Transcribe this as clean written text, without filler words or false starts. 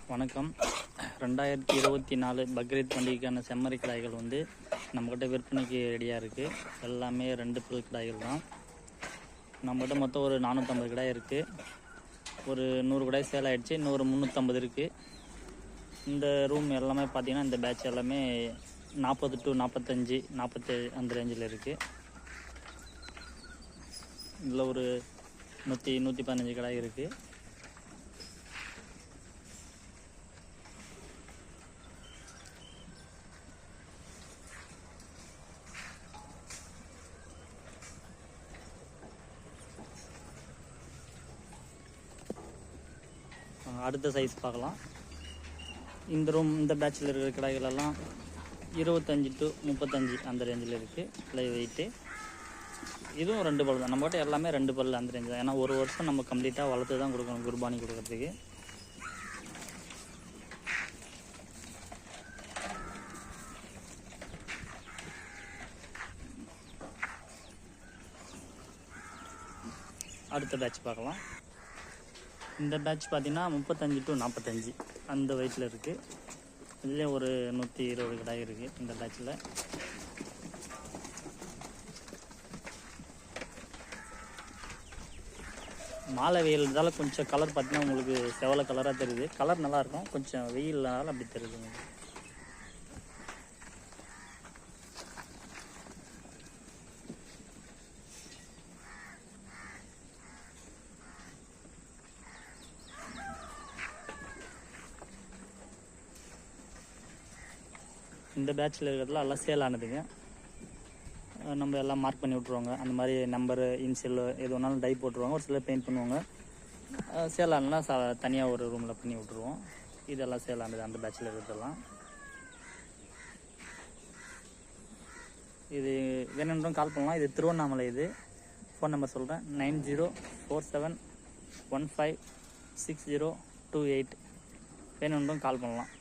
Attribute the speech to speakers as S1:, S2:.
S1: வணக்கம். 2024 பக்ரீத் பண்டிகைக்கான செம்மறி கிடாய்கள் வந்து நம்மக்கிட்ட விற்பனைக்கு ரெடியாக இருக்குது. எல்லாமே 2 பல் கிடாய்கள் தான். நம்மக்கிட்ட மொத்தம் ஒரு 450 கிடாய் இருக்குது. ஒரு 100 கிடாய் சேல் ஆகிடுச்சு. இன்னொரு 350 இருக்குது. இந்த ரூம் எல்லாமே பார்த்திங்கன்னா இந்த பேட்ச் எல்லாமே 40 to 45, 47 அந்த ரேஞ்சில் இருக்குது. இதில் ஒரு 115 கிடாய் இருக்குது. அடுத்த சைஸ் பார்க்கலாம். இந்த பேட்சில் இருக்கிற கிடாய்கள் எல்லாம் 25 to 35 அந்த ரேஞ்சில் இருக்குது. லைவ் வெயிட்டு இதுவும் 2 பல் தான். நம்மகிட்ட எல்லாமே 2 பல் அந்த ரேஞ்சு தான். ஏன்னா ஒரு வருஷம் நம்ம கம்ப்ளீட்டாக வளர்த்து தான் கொடுக்கணும் குர்பானி கொடுக்கறதுக்கு. அடுத்த பேட்ச் பார்க்கலாம். இந்த பேட்ச் பார்த்திங்கன்னா 35 to 45 அந்த வெயிட்டில் இருக்குது. இதுலேயே ஒரு 120 கிடாய் இருக்குது இந்த பேட்சில். மாலை வெயில்னால கொஞ்சம் கலர் பார்த்தீங்கன்னா உங்களுக்கு செவலை கலராக தெரியுது. கலர் நல்லாயிருக்கும், கொஞ்சம் வெயில்னால அப்படி தெரியுது உங்களுக்கு. இந்த பேட்சில் இருக்கிறதுலாம் எல்லாம் சேல் ஆனதுங்க. நம்ம எல்லாம் மார்க் பண்ணி விட்ருவாங்க. அந்த மாதிரி நம்பரு, இன்சியல் எது வேணாலும் டை போட்டுருவாங்க. ஒரு சிலர் பெயிண்ட் பண்ணுவாங்க. சேல் ஆனா தனியாக ஒரு ரூமில் பண்ணி விட்ருவோம். இதெல்லாம் சேல் ஆனது அந்த பேட்சில் இருக்கிறதெல்லாம். இது வேணுன்றவங்க கால் பண்ணலாம். இது திருவண்ணாமலை. இது ஃபோன் நம்பர் சொல்கிறேன், 9047156028. வேணுன்றவங்க கால் பண்ணலாம்.